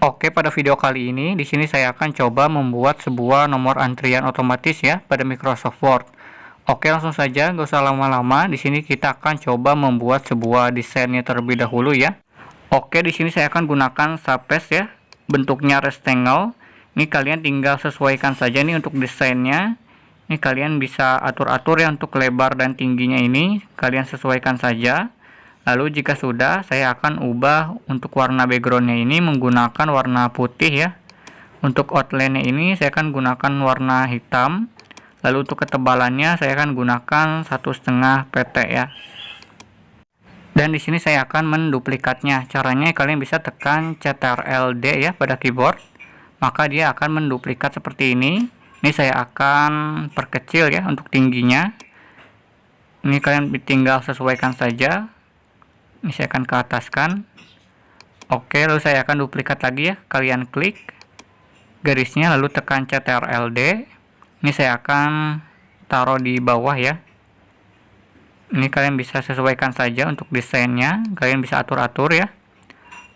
Oke, pada video kali ini di sini saya akan coba membuat sebuah nomor antrian otomatis ya pada Microsoft Word. Oke, langsung saja, nggak usah lama-lama. Di sini kita akan coba membuat sebuah desainnya terlebih dahulu ya. Oke, di sini saya akan gunakan Sapes ya, bentuknya rectangle. Ini kalian tinggal sesuaikan saja nih untuk desainnya. Ini kalian bisa atur-atur ya untuk lebar dan tingginya ini, kalian sesuaikan saja. Lalu jika sudah, saya akan ubah untuk warna backgroundnya ini menggunakan warna putih ya. Untuk outline-nya ini saya akan gunakan warna hitam. Lalu untuk ketebalannya saya akan gunakan 1,5 pt ya. Dan di sini saya akan menduplikatnya. Caranya kalian bisa tekan Ctrl+D ya pada keyboard. Maka dia akan menduplikat seperti ini. Ini saya akan perkecil ya untuk tingginya. Ini kalian tinggal sesuaikan saja. Ini saya akan ke ataskan. Oke, lalu saya akan duplikat lagi ya. Kalian klik garisnya lalu tekan Ctrl+D. Ini saya akan taruh di bawah ya. Ini kalian bisa sesuaikan saja untuk desainnya. Kalian bisa atur-atur ya.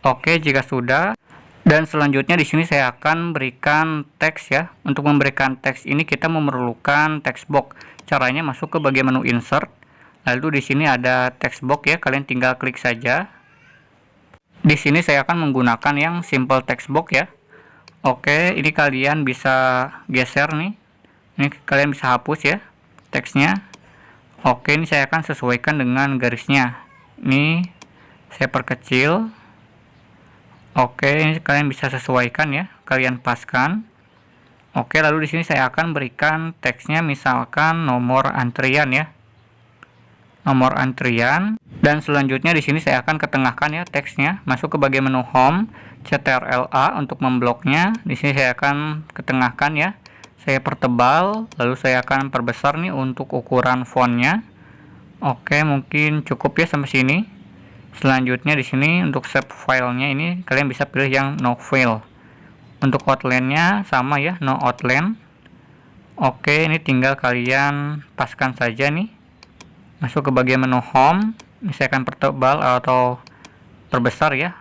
Oke, jika sudah. Dan selanjutnya di sini saya akan berikan teks ya. Untuk memberikan teks ini kita memerlukan text box. Caranya masuk ke bagian menu insert. Lalu di sini ada text box ya, kalian tinggal klik saja. Di sini saya akan menggunakan yang simple text box ya. Oke, ini kalian bisa geser nih. Ini kalian bisa hapus ya teksnya. Oke, ini saya akan sesuaikan dengan garisnya. Ini saya perkecil. Oke, ini kalian bisa sesuaikan ya, kalian paskan. Oke, lalu di sini saya akan berikan teksnya misalkan nomor antrian ya. Nomor antrian, dan selanjutnya di sini saya akan ketengahkan ya teksnya, masuk ke bagian menu home, Ctrl+A untuk membloknya. Di sini saya akan ketengahkan ya, saya pertebal, lalu saya akan perbesar nih untuk ukuran fontnya. Oke, mungkin cukup ya sampai sini. Selanjutnya di sini untuk save filenya ini kalian bisa pilih yang no file. Untuk outline-nya sama ya, no outline. Oke, ini tinggal kalian paskan saja nih. Masuk ke bagian menu home, ini saya akan pertebal atau perbesar ya.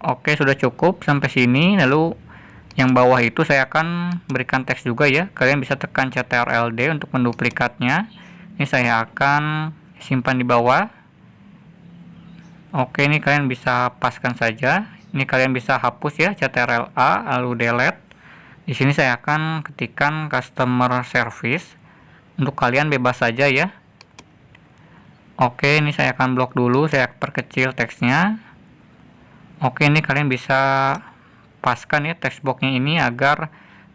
Oke, sudah cukup sampai sini. Lalu yang bawah itu saya akan berikan teks juga ya. Kalian bisa tekan Ctrl+D untuk menduplikatnya. Ini saya akan simpan di bawah. Oke, ini kalian bisa paskan saja. Ini kalian bisa hapus ya, Ctrl+A lalu delete. Di sini saya akan ketikkan customer service. Untuk kalian bebas saja ya. Oke, ini saya akan blok dulu, saya perkecil teksnya. Oke, ini kalian bisa paskan ya text boxnya ini agar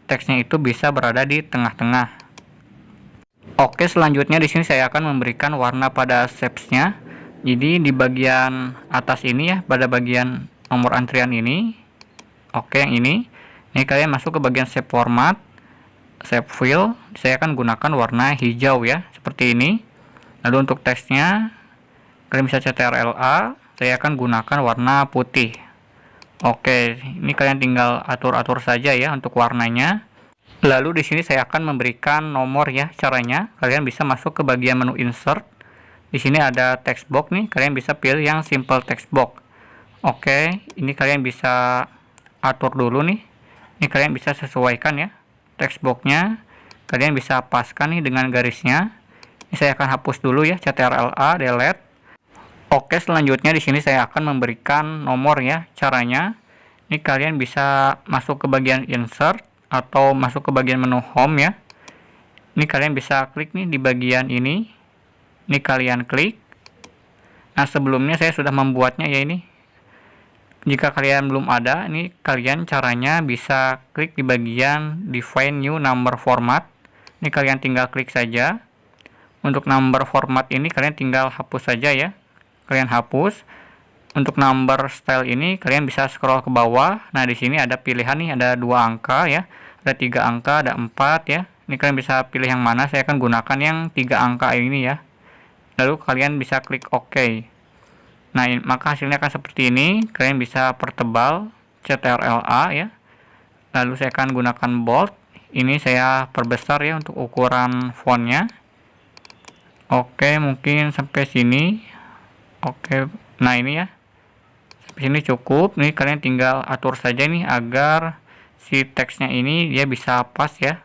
teksnya itu bisa berada di tengah-tengah. Oke, selanjutnya di sini saya akan memberikan warna pada shapes-nya. Jadi di bagian atas ini ya, pada bagian nomor antrian ini. Oke, yang ini kalian masuk ke bagian shape format, shape fill. Saya akan gunakan warna hijau ya, seperti ini. Lalu untuk teksnya kalian bisa Ctrl+A, saya akan gunakan warna putih. Oke, ini kalian tinggal atur-atur saja ya untuk warnanya. Lalu di sini saya akan memberikan nomor ya. Caranya kalian bisa masuk ke bagian menu insert. Di sini ada text box nih, kalian bisa pilih yang simple text box. Oke, ini kalian bisa atur dulu nih. Ini kalian bisa sesuaikan ya text boxnya. Kalian bisa paskan nih dengan garisnya. Saya akan hapus dulu ya, Ctrl+A, delete. Oke, selanjutnya di sini saya akan memberikan nomor ya. Caranya ini kalian bisa masuk ke bagian insert atau masuk ke bagian menu home ya. Ini kalian bisa klik nih di bagian ini. Ini kalian klik. Nah, sebelumnya saya sudah membuatnya ya ini. Jika kalian belum ada, ini kalian caranya bisa klik di bagian define new number format. Ini kalian tinggal klik saja. Untuk number format ini kalian tinggal hapus saja ya. Kalian hapus. Untuk number style ini kalian bisa scroll ke bawah. Nah, di sini ada pilihan nih, ada 2 angka ya. Ada 3 angka, ada 4 ya. Ini kalian bisa pilih yang mana. Saya akan gunakan yang 3 angka ini ya. Lalu kalian bisa klik OK. Nah, maka hasilnya akan seperti ini. Kalian bisa pertebal Ctrl+A ya. Lalu saya akan gunakan bold. Ini saya perbesar ya untuk ukuran fontnya. Oke, mungkin sampai sini. Oke, nah ini ya. Ini cukup. Nih kalian tinggal atur saja nih agar si teksnya ini dia bisa pas ya.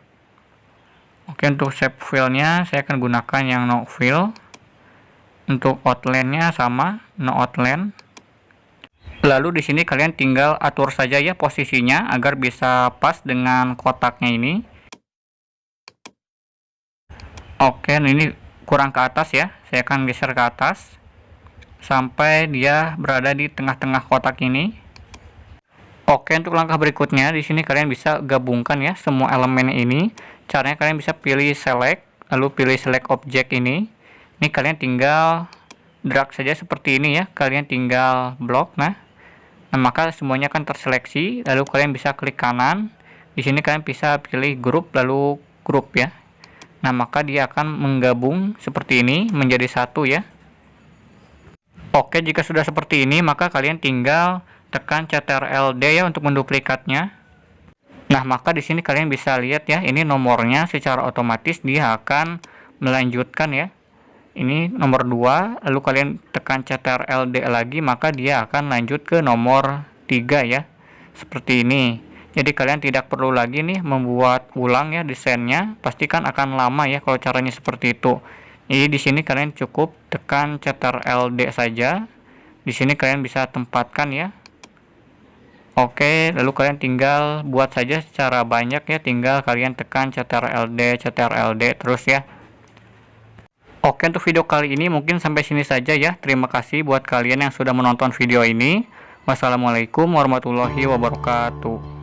Oke, untuk shape filenya saya akan gunakan yang no fill. Untuk outline-nya sama, no outline. Lalu di sini kalian tinggal atur saja ya posisinya agar bisa pas dengan kotaknya ini. Oke, ini kurang ke atas ya. Saya akan geser ke atas sampai dia berada di tengah-tengah kotak ini. Oke, untuk langkah berikutnya di sini kalian bisa gabungkan ya semua elemen ini. Caranya kalian bisa pilih select, lalu pilih select object ini. Ini kalian tinggal drag saja seperti ini ya. Kalian tinggal blok. Nah, maka semuanya akan terseleksi. Lalu kalian bisa klik kanan. Di sini kalian bisa pilih grup lalu grup ya. Nah, maka dia akan menggabung seperti ini menjadi satu ya. Oke, jika sudah seperti ini maka kalian tinggal tekan Ctrl+D ya untuk menduplikatnya. Nah, maka di sini kalian bisa lihat ya, ini nomornya secara otomatis dia akan melanjutkan ya. Ini nomor 2, lalu kalian tekan Ctrl+D lagi maka dia akan lanjut ke nomor 3 ya. Seperti ini. Jadi kalian tidak perlu lagi nih membuat ulang ya desainnya, pastikan akan lama ya kalau caranya seperti itu. Jadi di sini kalian cukup tekan Ctrl+D saja. Di sini kalian bisa tempatkan ya. Oke, lalu kalian tinggal buat saja secara banyak ya, tinggal kalian tekan Ctrl+D terus ya. Oke, untuk video kali ini mungkin sampai sini saja ya. Terima kasih buat kalian yang sudah menonton video ini. Wassalamualaikum warahmatullahi wabarakatuh.